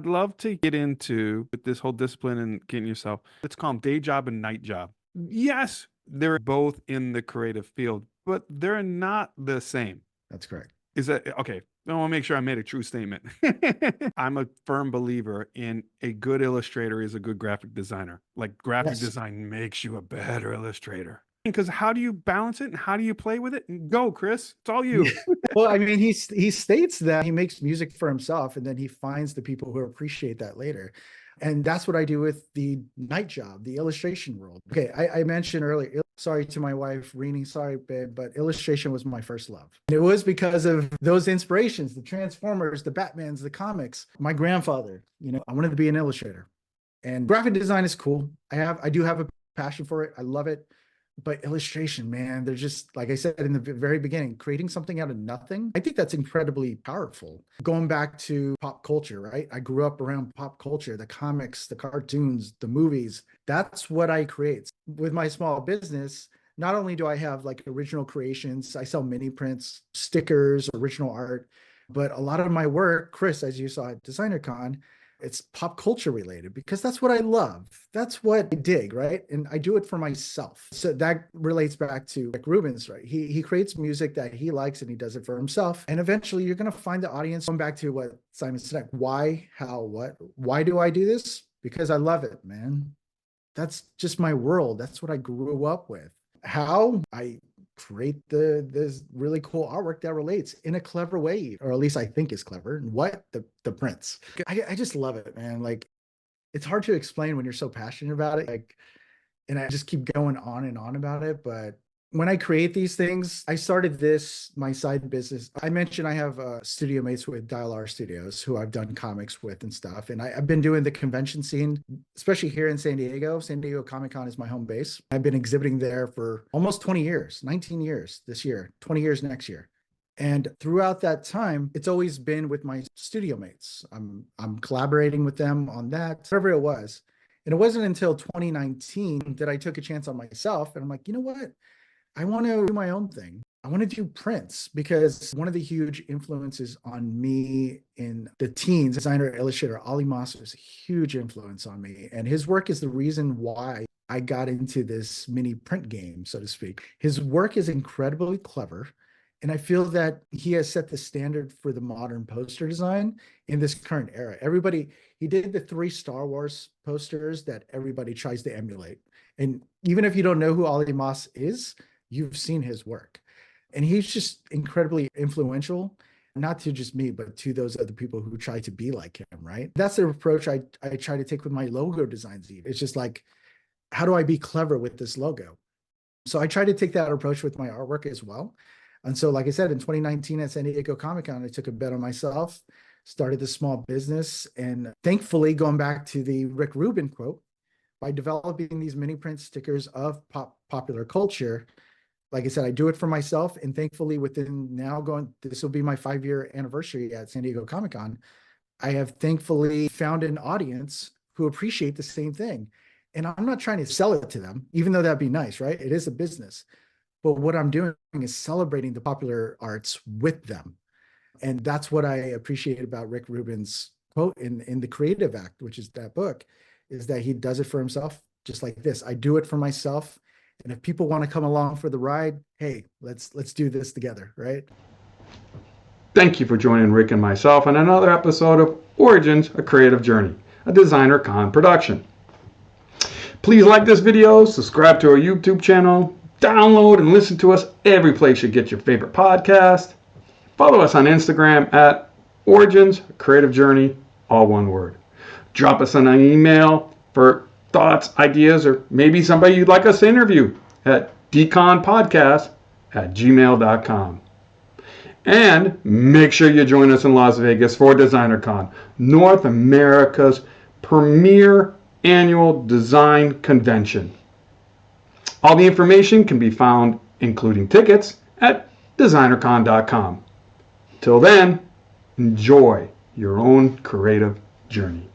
I'd love to get into with this whole discipline and getting yourself, let's call them day job and night job. Yes, they're both in the creative field, but they're not the same. That's correct. Is that okay? I want to make sure I made a true statement. I'm a firm believer in a good illustrator is a good graphic designer. Like graphic design makes you a better illustrator. Because how do you balance it and how do you play with it? And go, Chris. It's all you. Well, I mean, he states that he makes music for himself and then he finds the people who appreciate that later. And that's what I do with the night job, the illustration world. Okay, I mentioned earlier, sorry to my wife, Rini, sorry, babe, but illustration was my first love. And it was because of those inspirations, the Transformers, the Batmans, the comics. My grandfather, I wanted to be an illustrator. And graphic design is cool. I do have a passion for it. I love it. But illustration, man, they're just, like I said in the very beginning, creating something out of nothing. I think that's incredibly powerful. Going back to pop culture, right? I grew up around pop culture, the comics, the cartoons, the movies. That's what I create. With my small business, not only do I have like original creations, I sell mini prints, stickers, original art, but a lot of my work, Chris, as you saw at DesignerCon, it's pop culture related because that's what I love. That's what I dig, right? And I do it for myself. So that relates back to Rick Rubin's, right? He creates music that he likes and he does it for himself. And eventually you're going to find the audience. Going back to what Simon said, why, how, what? Why do I do this? Because I love it, man. That's just my world. That's what I grew up with. How? I create this really cool artwork that relates in a clever way, or at least I think is clever. And what? The prints. I just love it, man. Like, it's hard to explain when you're so passionate about it. Like, and I just keep going on and on about it. But when I create these things, I started my side business. I mentioned I have studio mates with Dial R Studios who I've done comics with and stuff. And I've been doing the convention scene, especially here in San Diego. San Diego Comic-Con is my home base. I've been exhibiting there for almost 20 years, 19 years this year, 20 years next year. And throughout that time, it's always been with my studio mates. I'm collaborating with them on that, whatever it was. And it wasn't until 2019 that I took a chance on myself. And I'm like, you know what? I want to do my own thing. I want to do prints because one of the huge influences on me in the teens, designer, illustrator, Ali Moss was a huge influence on me. And his work is the reason why I got into this mini print game, so to speak. His work is incredibly clever. And I feel that he has set the standard for the modern poster design in this current era. He did the 3 Star Wars posters that everybody tries to emulate. And even if you don't know who Ali Moss is, you've seen his work. And he's just incredibly influential, not to just me, but to those other people who try to be like him, right? That's the approach I try to take with my logo designs. It's just like, how do I be clever with this logo? So I try to take that approach with my artwork as well. And so, like I said, in 2019 at San Diego Comic-Con, I took a bet on myself, started this small business, and thankfully, going back to the Rick Rubin quote, by developing these mini print stickers of popular culture, like I said, I do it for myself. And thankfully, this will be my 5-year anniversary at San Diego Comic-Con. I have thankfully found an audience who appreciate the same thing. And I'm not trying to sell it to them, even though that'd be nice, right? It is a business. But what I'm doing is celebrating the popular arts with them. And that's what I appreciate about Rick Rubin's quote in The Creative Act, which is that book, is that he does it for himself, just like this. I do it for myself. And if people want to come along for the ride, hey, let's do this together, right? Thank you for joining Rick and myself on another episode of Origins, A Creative Journey, a DesignerCon production. Please like this video, subscribe to our YouTube channel, download and listen to us every place you get your favorite podcast. Follow us on Instagram at Origins, A Creative Journey, all one word. Drop us an email for thoughts, ideas, or maybe somebody you'd like us to interview at dconpodcast@gmail.com. And make sure you join us in Las Vegas for DesignerCon, North America's premier annual design convention. All the information can be found, including tickets, at designercon.com. Till then, enjoy your own creative journey.